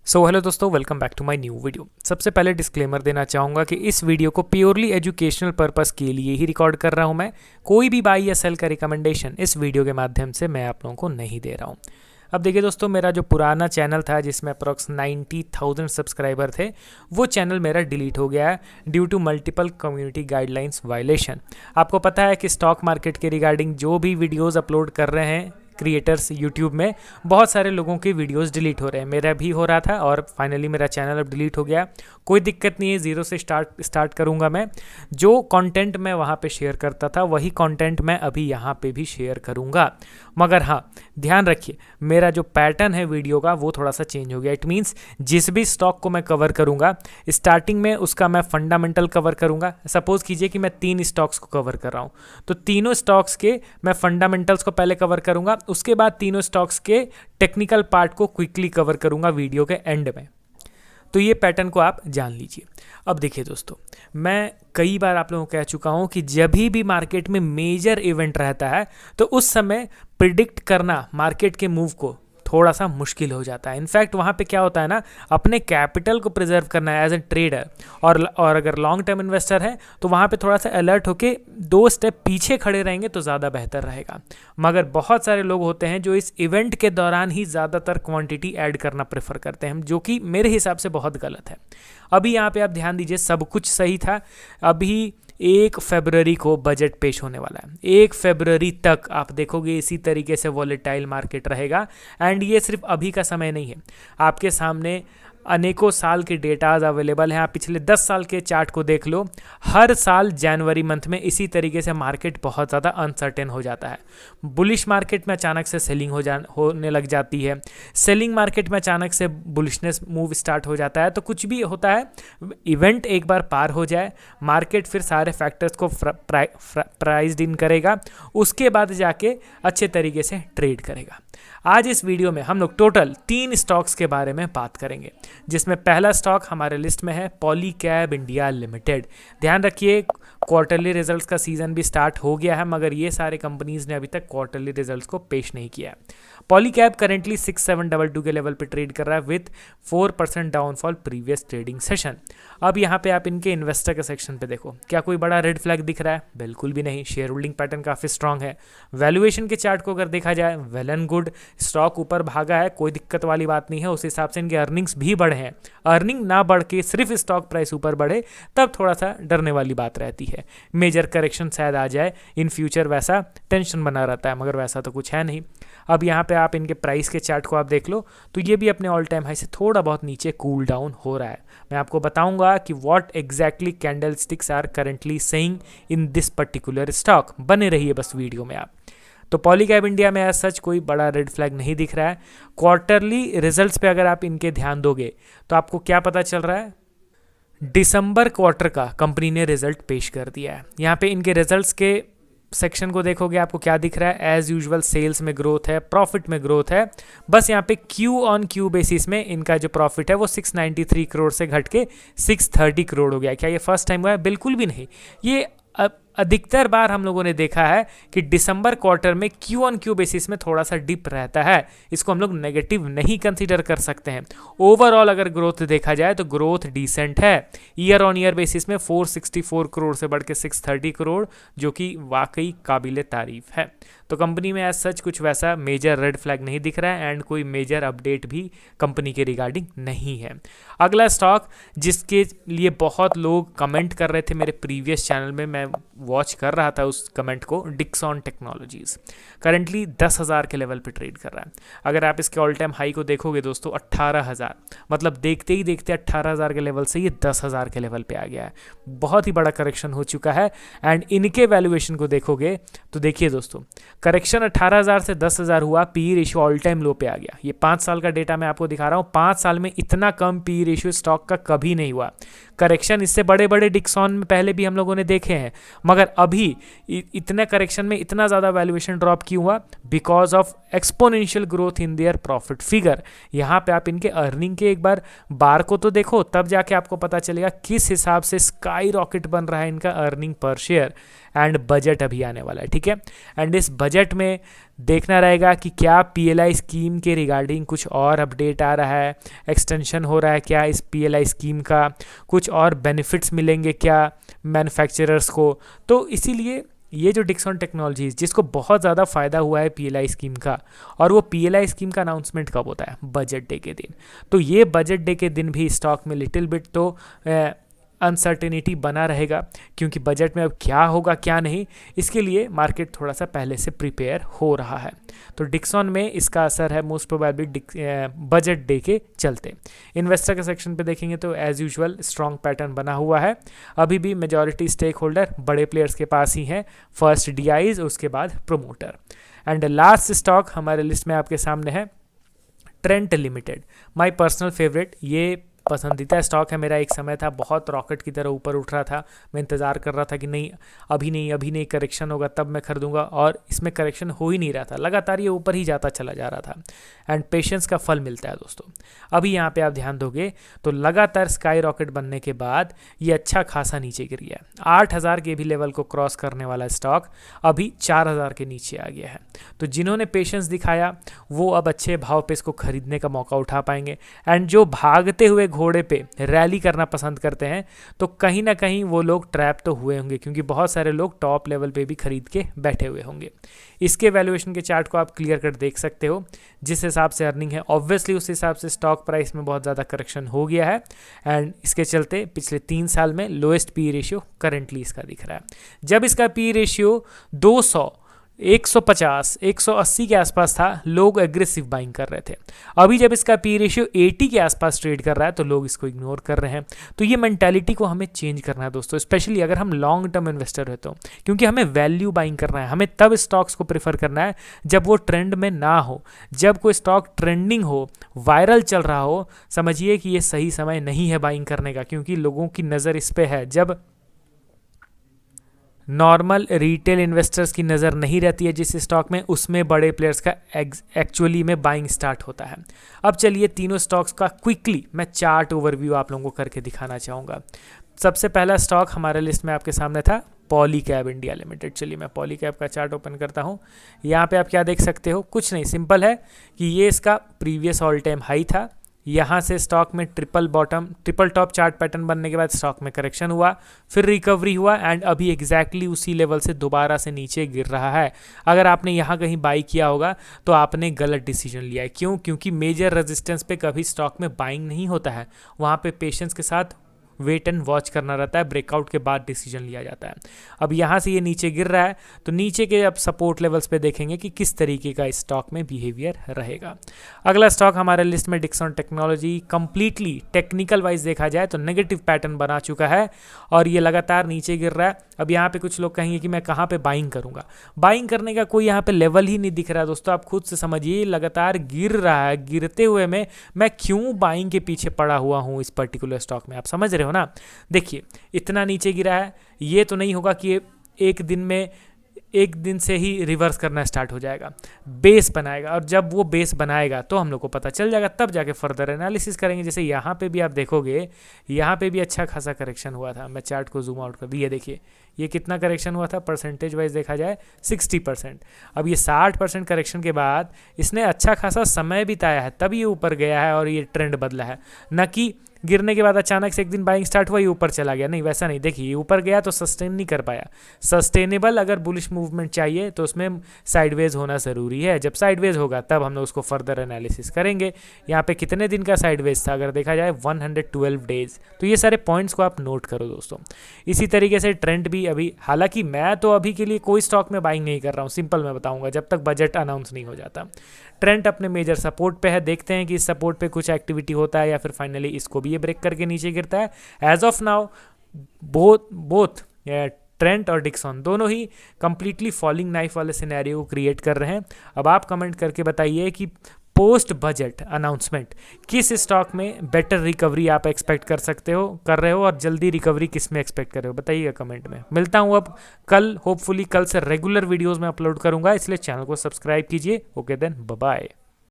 Hello दोस्तों, welcome back to my new video. सबसे पहले डिस्क्लेमर देना चाहूँगा कि इस वीडियो को प्योरली एजुकेशनल पर्पस के लिए ही रिकॉर्ड कर रहा हूँ मैं। कोई भी बाई या सेल का रिकमेंडेशन इस वीडियो के माध्यम से मैं आप लोगों को नहीं दे रहा हूँ। अब देखिए दोस्तों, मेरा जो पुराना चैनल था जिसमें अप्रॉक्स 90,000 सब्सक्राइबर थे, वो चैनल मेरा डिलीट हो गया है due to multiple community guidelines violation. आपको पता है कि स्टॉक मार्केट के रिगार्डिंग जो भी वीडियोज़ अपलोड कर रहे हैं क्रिएटर्स यूट्यूब में, बहुत सारे लोगों के वीडियोस डिलीट हो रहे हैं। मेरा भी हो रहा था और फाइनली मेरा चैनल अब डिलीट हो गया। कोई दिक्कत नहीं है, ज़ीरो से स्टार्ट करूंगा मैं। जो कंटेंट मैं वहाँ पे शेयर करता था वही कंटेंट मैं अभी यहाँ पे भी शेयर करूंगा। मगर हाँ, ध्यान रखिए, मेरा जो पैटर्न है वीडियो का वो थोड़ा सा चेंज हो गया। इट मीन्स जिस भी स्टॉक को मैं कवर करूंगा, स्टार्टिंग में उसका मैं फंडामेंटल कवर करूंगा। सपोज कीजिए कि मैं 3 स्टॉक्स को कवर कर रहा हूँ, तो तीनों स्टॉक्स के मैं फंडामेंटल्स को पहले कवर करूंगा, उसके बाद तीनों स्टॉक्स के टेक्निकल पार्ट को क्विकली कवर करूंगा वीडियो के एंड में। तो ये पैटर्न को आप जान लीजिए। अब देखिए दोस्तों, मैं कई बार आप लोगों को कह चुका हूं कि जब भी मार्केट में मेजर इवेंट रहता है तो उस समय प्रिडिक्ट करना मार्केट के मूव को थोड़ा सा मुश्किल हो जाता है। इनफैक्ट वहाँ पे क्या होता है ना, अपने कैपिटल को प्रिजर्व करना है एज ए ट्रेडर, और अगर लॉन्ग टर्म इन्वेस्टर है तो वहाँ पे थोड़ा सा अलर्ट होके 2 स्टेप पीछे खड़े रहेंगे तो ज़्यादा बेहतर रहेगा। मगर बहुत सारे लोग होते हैं जो इस इवेंट के दौरान ही ज़्यादातर क्वांटिटी ऐड करना प्रेफर करते हैं, जो कि मेरे हिसाब से बहुत गलत है। अभी यहाँ पे आप ध्यान दीजिए, सब कुछ सही था। अभी 1 फरवरी को बजट पेश होने वाला है। 1 फरवरी तक आप देखोगे इसी तरीके से वॉलेटाइल मार्केट रहेगा। एंड ये सिर्फ अभी का समय नहीं है, आपके सामने अनेकों साल के डेटाज अवेलेबल हैं। आप पिछले 10 साल के चार्ट को देख लो, हर साल जनवरी मंथ में इसी तरीके से मार्केट बहुत ज़्यादा अनसर्टेन हो जाता है। बुलिश मार्केट में अचानक से सेलिंग होने लग जाती है, सेलिंग मार्केट में अचानक से बुलिशनेस मूव स्टार्ट हो जाता है। तो कुछ भी होता है, इवेंट एक बार पार हो जाए, मार्केट फिर सारे फैक्टर्स को प्राइस्ड इन करेगा, उसके बाद जाके अच्छे तरीके से ट्रेड करेगा। आज इस वीडियो में हम लोग टोटल 3 स्टॉक्स के बारे में बात करेंगे, जिसमें पहला स्टॉक हमारे लिस्ट में है पॉलीकैब इंडिया लिमिटेड। ध्यान रखिए, क्वार्टरली रिजल्ट्स का सीजन भी स्टार्ट हो गया है, मगर ये सारे कंपनीज ने अभी तक क्वार्टरली रिजल्ट्स को पेश नहीं किया है। पॉलीकैब करेंटली 6722 के लेवल पे ट्रेड कर रहा है with 4% downfall previous trading session. अब यहाँ पे आप इनके इन्वेस्टर के सेक्शन पे देखो, क्या कोई बड़ा रेड फ्लैग दिख रहा है? बिल्कुल भी नहीं। शेयर होल्डिंग पैटर्न काफ़ी स्ट्रांग है। वैल्यूएशन के चार्ट को अगर देखा जाए, वेल एंड गुड, स्टॉक ऊपर भागा है, कोई दिक्कत वाली बात नहीं है। उस हिसाब से इनके अर्निंग्स भी बढ़े हैं। अर्निंग ना बढ़ के सिर्फ स्टॉक प्राइस ऊपर बढ़े तब थोड़ा सा डरने वाली बात रहती है। मेजर करेक्शन शायद आ जाए इन फ्यूचर, वैसा टेंशन बना रहता है, मगर वैसा तो कुछ है नहीं। अब यहाँ पे आप इनके प्राइस के चार्ट को आप देख लो, तो ये भी अपने ऑल टाइम हाई से थोड़ा बहुत नीचे कूल डाउन हो रहा है। मैं आपको बताऊंगा कि what exactly candle sticks are currently saying in this particular stock. बने रहिए बस वीडियो में आप। तो पॉलीकैब इंडिया में एज सच कोई बड़ा रेड फ्लैग नहीं दिख रहा है। क्वार्टरली रिजल्ट्स पे अगर आप इनके ध्यान दोगे तो आपको क्या पता चल रहा है, दिसंबर क्वार्टर का कंपनी ने रिजल्ट पेश कर दिया है। यहाँ पे इनके रिजल्ट्स के सेक्शन को देखोगे, आपको क्या दिख रहा है? एज यूजुअल सेल्स में ग्रोथ है, प्रॉफिट में ग्रोथ है। बस यहाँ पे क्यू ऑन क्यू बेसिस में इनका जो प्रॉफिट है वो 693 करोड़ से घट के 630 करोड़ हो गया। क्या ये फर्स्ट टाइम हुआ है? बिल्कुल भी नहीं। ये अधिकतर बार हम लोगों ने देखा है कि दिसंबर क्वार्टर में क्यू ऑन क्यू बेसिस में थोड़ा सा डिप रहता है। इसको हम लोग नेगेटिव नहीं कंसीडर कर सकते हैं। ओवरऑल अगर ग्रोथ देखा जाए तो ग्रोथ डिसेंट है। ईयर ऑन ईयर बेसिस में 464 करोड़ से बढ़ के 630 करोड़, जो कि वाकई काबिल तारीफ है। तो कंपनी में एज सच कुछ वैसा मेजर रेड फ्लैग नहीं दिख रहा है एंड कोई मेजर अपडेट भी कंपनी के रिगार्डिंग नहीं है। अगला स्टॉक जिसके लिए बहुत लोग कमेंट कर रहे थे मेरे प्रीवियस चैनल में, मैं वॉच कर रहा था उस कमेंट को, डिक्सॉन टेक्नोलॉजीज करेंटली 10,000 के लेवल पे ट्रेड कर रहा है। अगर आप इसके ऑल टाइम हाई को देखोगे दोस्तों, 18,000, मतलब देखते ही देखते 18,000 के लेवल से ये 10,000 के लेवल पे आ गया है। बहुत ही बड़ा करेक्शन हो चुका है। एंड इनके वैल्यूएशन को देखोगे तो देखिए दोस्तों, करेक्शन 18,000 से 10,000 हुआ, पी रेशियो ऑल टाइम लो पे आ गया। ये 5 साल का डेटा मैं आपको दिखा रहा हूँ। 5 साल में इतना कम पी रेशियो स्टॉक का कभी नहीं हुआ। करेक्शन इससे बड़े बड़े डिक्सॉन में पहले भी हम लोगों ने देखे हैं, मगर अभी इतने करेक्शन में इतना ज़्यादा वैल्यूएशन ड्रॉप क्यों हुआ? Because of exponential growth in their profit figure. यहाँ पे आप इनके अर्निंग के एक बार बार को तो देखो, तब जाके आपको पता चलेगा किस हिसाब से स्काई रॉकेट बन रहा है इनका earning per share. And budget अभी आने वाला है, ठीक है। एंड इस बजट में देखना रहेगा कि क्या पीएलआई स्कीम के रिगार्डिंग कुछ और अपडेट आ रहा है, एक्सटेंशन हो रहा है क्या इस पीएलआई स्कीम का, कुछ और बेनिफिट्स मिलेंगे क्या मैन्युफैक्चरर्स को। तो इसीलिए ये जो डिक्सन टेक्नोलॉजीज जिसको बहुत ज़्यादा फायदा हुआ है पीएलआई स्कीम का, और वो पीएलआई स्कीम का अनाउंसमेंट कब होता है, बजट डे के दिन। तो ये बजट डे के दिन भी स्टॉक में लिटिल बिट तो अनसर्टेनिटी बना रहेगा, क्योंकि बजट में अब क्या होगा क्या नहीं, इसके लिए मार्केट थोड़ा सा पहले से प्रिपेयर हो रहा है। तो डिक्सन में इसका असर है मोस्ट प्रोबेबली बजट डे के चलते। इन्वेस्टर के सेक्शन पे देखेंगे तो एज यूजुअल स्ट्रॉन्ग पैटर्न बना हुआ है। अभी भी मेजॉरिटी स्टेक होल्डर बड़े प्लेयर्स के पास ही हैं, फर्स्ट डीआईज, उसके बाद प्रोमोटर। एंड लास्ट स्टॉक हमारे लिस्ट में आपके सामने है Trent limited, my personal favourite. ये पसंदीदा स्टॉक है मेरा, एक समय था बहुत रॉकेट की तरह ऊपर उठ रहा था, मैं इंतज़ार कर रहा था कि नहीं अभी नहीं करेक्शन होगा तब मैं खरीदूंगा, और इसमें करेक्शन हो ही नहीं रहा था, लगातार ये ऊपर ही जाता चला जा रहा था। एंड पेशेंस का फल मिलता है दोस्तों। अभी यहाँ पे आप ध्यान दोगे तो लगातार स्काई रॉकेट बनने के बाद ये अच्छा खासा नीचे गिर गया है। 8,000 के भी लेवल को क्रॉस करने वाला स्टॉक अभी 4,000 के नीचे आ गया है। तो जिन्होंने पेशेंस दिखाया वो अब अच्छे भाव पे इसको खरीदने का मौका उठा पाएंगे। एंड जो भागते हुए घोड़े पे रैली करना पसंद करते हैं तो कहीं ना कहीं वो लोग ट्रैप तो हुए होंगे, क्योंकि बहुत सारे लोग टॉप लेवल पे भी खरीद के बैठे हुए होंगे। इसके वैल्यूएशन के चार्ट को आप क्लियर कट देख सकते हो, जिस हिसाब से अर्निंग है ऑब्वियसली उस हिसाब से स्टॉक प्राइस में बहुत ज़्यादा करेक्शन हो गया है। एंड इसके चलते पिछले 3 साल में लोएस्ट पी रेशियो करेंटली इसका दिख रहा है। जब इसका पी रेशियो 200, 150, 180 के आसपास था, लोग एग्रेसिव बाइंग कर रहे थे। अभी जब इसका पी रेशियो 80 के आसपास ट्रेड कर रहा है तो लोग इसको इग्नोर कर रहे हैं। तो ये मेंटालिटी को हमें चेंज करना है दोस्तों, स्पेशली अगर हम लॉन्ग टर्म इन्वेस्टर है तो, क्योंकि हमें वैल्यू बाइंग करना है। हमें तब स्टॉक्स को प्रेफर करना है जब वो ट्रेंड में ना हो। जब कोई स्टॉक ट्रेंडिंग हो, वायरल चल रहा हो, समझिए कि ये सही समय नहीं है बाइंग करने का, क्योंकि लोगों की नज़र इस पे है। जब नॉर्मल रिटेल इन्वेस्टर्स की नज़र नहीं रहती है जिस स्टॉक में, उसमें बड़े प्लेयर्स का एक्चुअली में बाइंग स्टार्ट होता है। अब चलिए तीनों स्टॉक्स का क्विकली मैं चार्ट ओवरव्यू आप लोगों को करके दिखाना चाहूँगा। सबसे पहला स्टॉक हमारे लिस्ट में आपके सामने था पॉलीकैब इंडिया लिमिटेड। चलिए मैं पॉलीकैब का चार्ट ओपन करता हूँ। यहाँ पे आप क्या देख सकते हो, कुछ नहीं, सिंपल है कि ये इसका प्रीवियस ऑल टाइम हाई था। यहाँ से स्टॉक में ट्रिपल टॉप चार्ट पैटर्न बनने के बाद स्टॉक में करेक्शन हुआ, फिर रिकवरी हुआ एंड अभी एग्जैक्टली उसी लेवल से दोबारा से नीचे गिर रहा है। अगर आपने यहाँ कहीं बाई किया होगा तो आपने गलत डिसीजन लिया है। क्यों? क्योंकि मेजर रेजिस्टेंस पे कभी स्टॉक में बाइंग नहीं होता है, वहाँ पे पेशेंस के साथ वेट एंड वॉच करना रहता है, ब्रेकआउट के बाद डिसीजन लिया जाता है। अब यहाँ से ये नीचे गिर रहा है तो नीचे के अब सपोर्ट लेवल्स पे देखेंगे कि किस तरीके का इस स्टॉक में बिहेवियर रहेगा। अगला स्टॉक हमारे लिस्ट में Dixon technology, completely technical wise देखा जाए तो नेगेटिव पैटर्न बना चुका है और ये लगातार नीचे गिर रहा है। अब यहाँ पे कुछ लोग कहेंगे कि मैं कहाँ पे बाइंग करूँगा, बाइंग करने का कोई यहाँ पे लेवल ही नहीं दिख रहा है। दोस्तों आप खुद से समझिए, लगातार गिर रहा है, गिरते हुए में मैं क्यों बाइंग के पीछे पड़ा हुआ हूँ इस पर्टिकुलर स्टॉक में, आप समझ रहे हो ना। देखिए इतना नीचे गिरा है, ये तो नहीं होगा कि एक दिन से ही रिवर्स करना स्टार्ट हो जाएगा, बेस बनाएगा और जब वो बेस बनाएगा तो हम लोग को पता चल जाएगा, तब जाके फर्दर एनालिसिस करेंगे। जैसे यहाँ पे भी आप देखोगे, यहाँ पे भी अच्छा खासा करेक्शन हुआ था। मैं चार्ट को जूम आउट कर दी, ये देखिए ये कितना करेक्शन हुआ था, परसेंटेज वाइज देखा जाए 60%। अब ये 60% करेक्शन के बाद इसने अच्छा खासा समय बिताया है, तब ये ऊपर गया है और ये ट्रेंड बदला है, न कि गिरने के बाद अचानक से एक दिन बाइंग स्टार्ट हुआ ये ऊपर चला गया। नहीं, वैसा नहीं। देखिए ये ऊपर गया तो सस्टेन नहीं कर पाया। सस्टेनेबल अगर बुलिश मूवमेंट चाहिए तो उसमें साइडवेज होना ज़रूरी है। जब साइडवेज होगा तब हम लोग उसको फर्दर एनालिसिस करेंगे। यहाँ पे कितने दिन का साइडवेज था, अगर देखा जाए 112 डेज। तो ये सारे पॉइंट्स को आप नोट करो दोस्तों। इसी तरीके से ट्रेंड भी अभी, हालांकि मैं तो अभी के लिए कोई स्टॉक में बाइंग नहीं कर रहा हूँ, सिंपल मैं बताऊँगा, जब तक बजट अनाउंस नहीं हो जाता। ट्रेंड अपने मेजर सपोर्ट पे है, देखते हैं कि इस सपोर्ट पे कुछ एक्टिविटी होता है या फिर फाइनली इसको भी ये ब्रेक करके नीचे गिरता है। As of now both Trent और डिक्सन दोनों ही कंप्लीटली फॉलिंग नाइफ वाले सिनेरियो को क्रिएट कर रहे हैं। अब आप कमेंट करके बताइए कि पोस्ट बजट अनाउंसमेंट किस स्टॉक में बेटर रिकवरी आप एक्सपेक्ट कर रहे हो और जल्दी रिकवरी किस में एक्सपेक्ट कर रहे हो, बताइएगा कमेंट में। मिलता हूँ अब कल, होपफुली कल से रेगुलर वीडियोस में अपलोड करूंगा, इसलिए चैनल को सब्सक्राइब कीजिए। Okay then, bye bye.